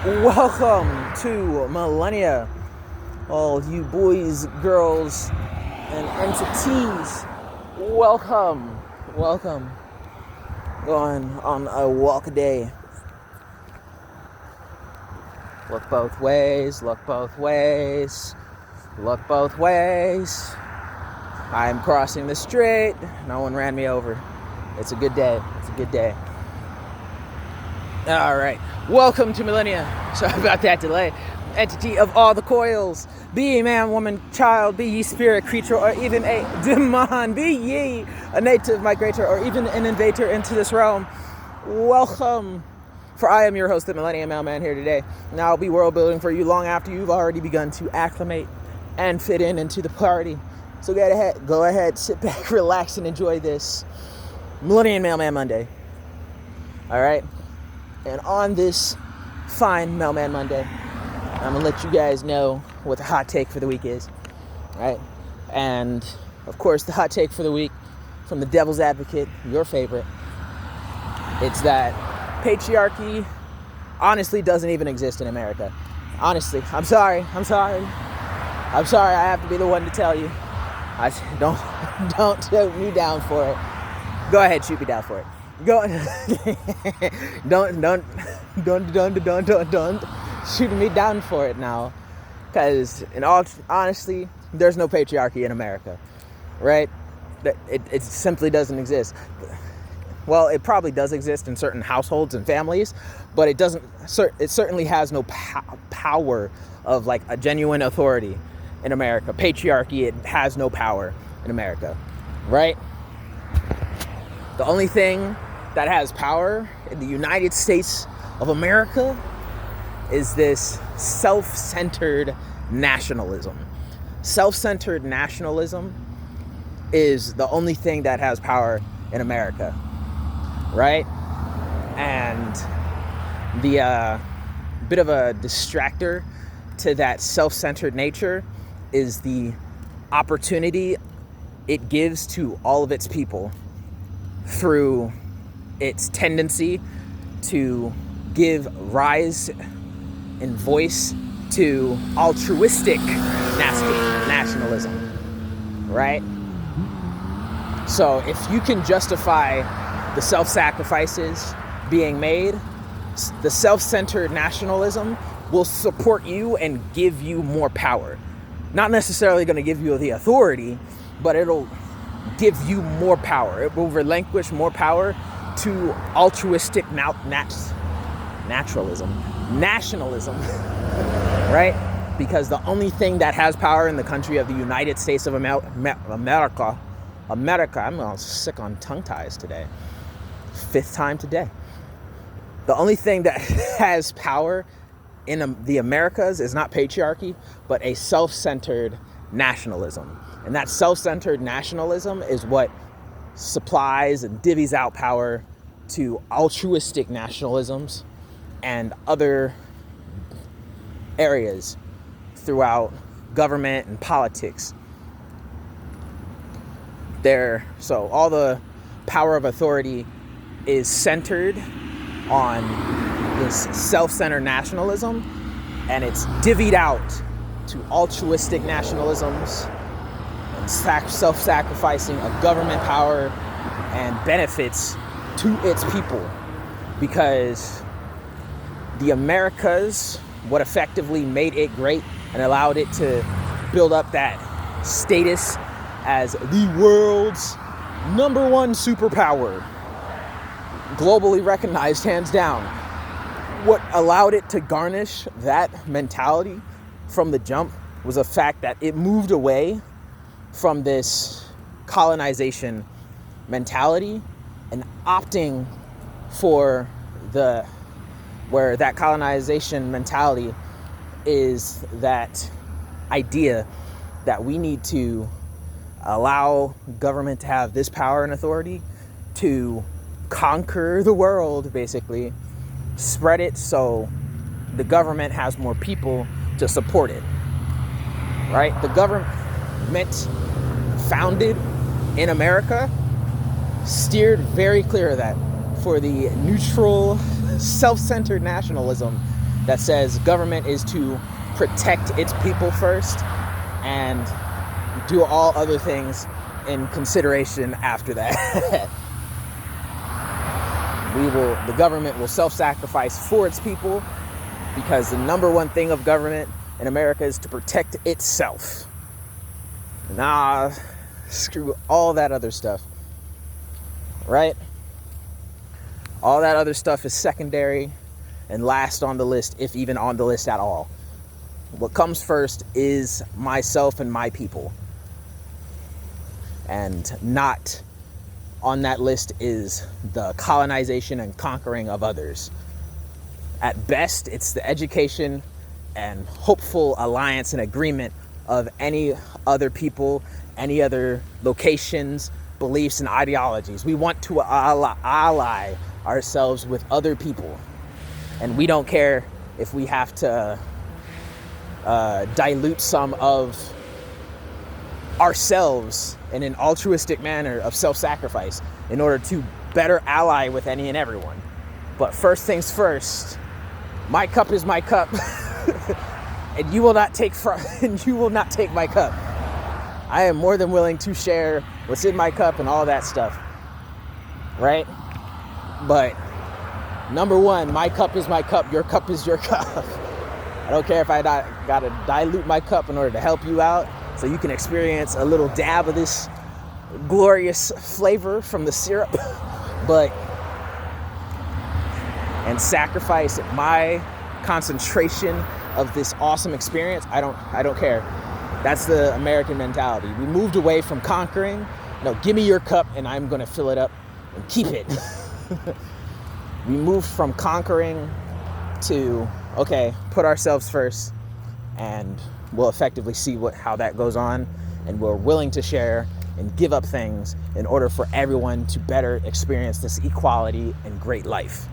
Welcome to Millenia, all you boys, girls, and entities. Welcome. Going on a walk a day. Look both ways. I'm crossing the street. No one ran me over. It's a good day. All right. Welcome to Millenia. Sorry about that delay. Entity of all the coils. Be ye man, woman, child. Be ye spirit, creature, or even a demon. Be ye a native migrator, or even an invader into this realm. Welcome. For I am your host, the Millennium Mailman, here today. And I'll be world building for you long after you've already begun to acclimate and fit into the party. So go ahead, sit back, relax, and enjoy this Millennium Mailman Monday. All right. And on this fine Mailmen Monday, I'm going to let you guys know what the hot take for the week is, right? And, of course, the hot take for the week from the devil's advocate, your favorite, it's that patriarchy honestly doesn't even exist in America. Honestly, I'm sorry. I have to be the one to tell you. Don't shoot me down for it. Go ahead, shoot me down for it. Don't shoot me down for it now, because in all honesty, there's no patriarchy in America, right? It simply doesn't exist. Well, it probably does exist in certain households and families, but it doesn't. It certainly has no power of like a genuine authority in America. Patriarchy, it has no power in America, right? The only thing that has power in the United States of America is this self-centered nationalism. Self-centered nationalism is the only thing that has power in America, right? And the bit of a distractor to that self-centered nature is the opportunity it gives to all of its people through its tendency to give rise and voice to altruistic nationalism, right? So if you can justify the self-sacrifices being made, the self-centered nationalism will support you and give you more power. Not necessarily going to give you the authority, but it'll give you more power. It will relinquish more power to altruistic nationalism, right? Because the only thing that has power in the country of the United States of America, I'm all sick on tongue ties today. 5th time today. The only thing that has power in the Americas is not patriarchy, but a self-centered nationalism. And that self-centered nationalism is what supplies and divvies out power to altruistic nationalisms and other areas throughout government and politics. So all the power of authority is centered on this self-centered nationalism, and it's divvied out to altruistic nationalisms and self-sacrificing of government power and benefits to its people, because the Americas, what effectively made it great and allowed it to build up that status as the world's number one superpower, globally recognized hands down. What allowed it to garnish that mentality from the jump was the fact that it moved away from this colonization mentality and opting for where that colonization mentality is that idea that we need to allow government to have this power and authority to conquer the world, basically, spread it so the government has more people to support it, right? The government founded in America steered very clear of that for the neutral, self-centered nationalism that says government is to protect its people first and do all other things in consideration after that. The government will self-sacrifice for its people, because the number one thing of government in America is to protect itself. Nah, screw all that other stuff, right? All that other stuff is secondary and last on the list, if even on the list at all. What comes first is myself and my people. And not on that list is the colonization and conquering of others. At best, it's the education and hopeful alliance and agreement of any other people, any other locations, beliefs, and ideologies. We want to ally ourselves with other people. And we don't care if we have to dilute some of ourselves in an altruistic manner of self-sacrifice in order to better ally with any and everyone. But first things first, my cup is my cup, and you will not take my cup. I am more than willing to share what's in my cup and all that stuff, right? But number one, my cup is my cup, your cup is your cup. I don't care if I gotta dilute my cup in order to help you out, so you can experience a little dab of this glorious flavor from the syrup, and sacrifice my concentration of this awesome experience. I don't care. That's the American mentality. We moved away from conquering. No, give me your cup and I'm gonna fill it up and keep it. We moved from conquering to, okay, put ourselves first, and we'll effectively see how that goes on, and we're willing to share and give up things in order for everyone to better experience this equality and great life,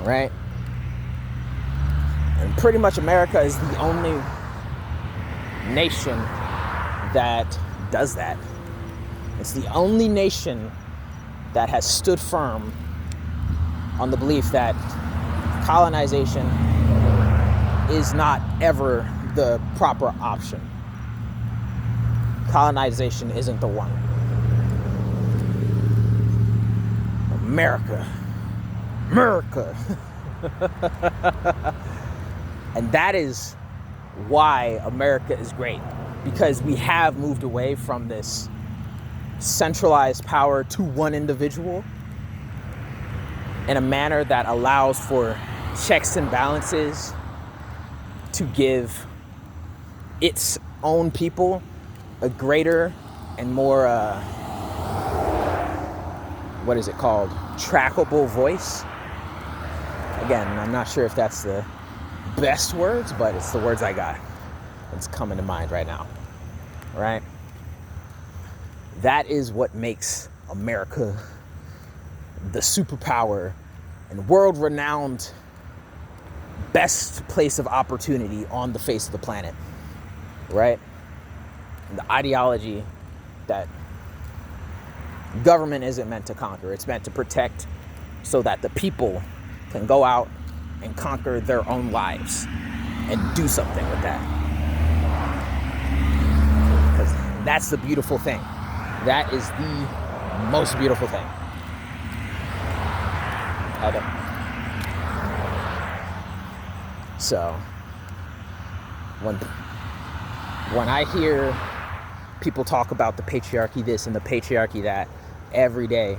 right? And pretty much America is the only nation that does that. It's the only nation that has stood firm on the belief that colonization is not ever the proper option. Colonization isn't the one. America. And that is why America is great, because we have moved away from this centralized power to one individual in a manner that allows for checks and balances to give its own people a greater and more, trackable voice. Again, I'm not sure if that's the best words, but it's the words I got. It's coming to mind right now, right? That is what makes America the superpower and world-renowned best place of opportunity on the face of the planet, right? And the ideology that government isn't meant to conquer, it's meant to protect, so that the people can go out and conquer their own lives and do something with that. Because that's the beautiful thing. That is the most beautiful thing. So, when I hear people talk about the patriarchy this and the patriarchy that every day,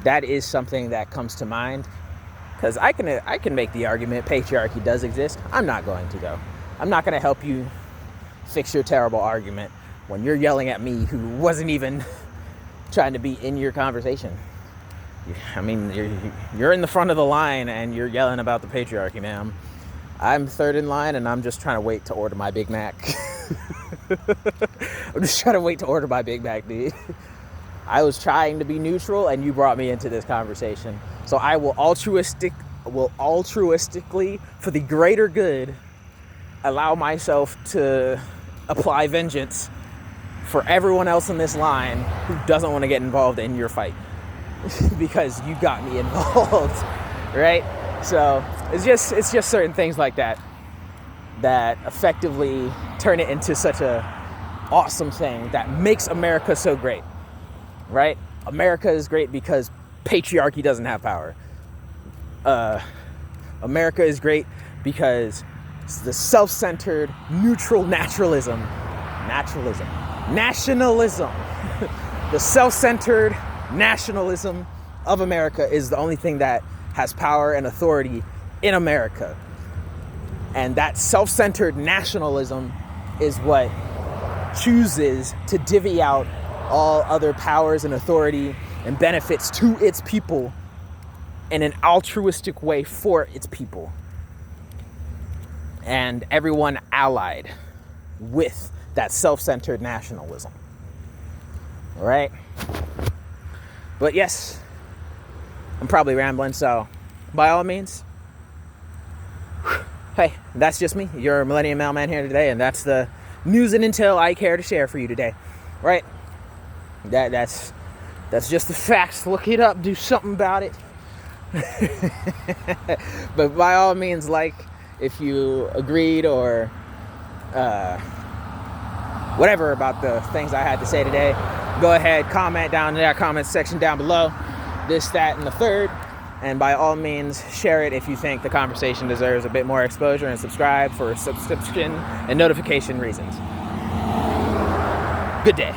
that is something that comes to mind. Because I can make the argument patriarchy does exist. I'm not going to, though. I'm not going to help you fix your terrible argument when you're yelling at me who wasn't even trying to be in your conversation. I mean, you're in the front of the line and you're yelling about the patriarchy, ma'am. I'm third in line and I'm just trying to wait to order my Big Mac. I'm just trying to wait to order my Big Mac, dude. I was trying to be neutral and you brought me into this conversation. So I will altruistically, for the greater good, allow myself to apply vengeance for everyone else in this line who doesn't want to get involved in your fight. Because you got me involved, right? So it's just certain things like that effectively turn it into such a awesome thing that makes America so great, right? America is great because patriarchy doesn't have power. America is great because it's the self-centered, neutral nationalism, the self-centered nationalism of America is the only thing that has power and authority in America. And that self-centered nationalism is what chooses to divvy out all other powers and authority and benefits to its people in an altruistic way for its people. And everyone allied with that self-centered nationalism. All right? But yes, I'm probably rambling, so by all means, hey, that's just me, your Millennium Mailman here today, and that's the news and intel I care to share for you today, right? That's just the facts. Look it up, do something about it. But by all means, like, if you agreed or whatever about the things I had to say today, go ahead, comment down in that comment section down below, this, that, and the third. And by all means, share it if you think the conversation deserves a bit more exposure, and subscribe for subscription and notification reasons. Good day.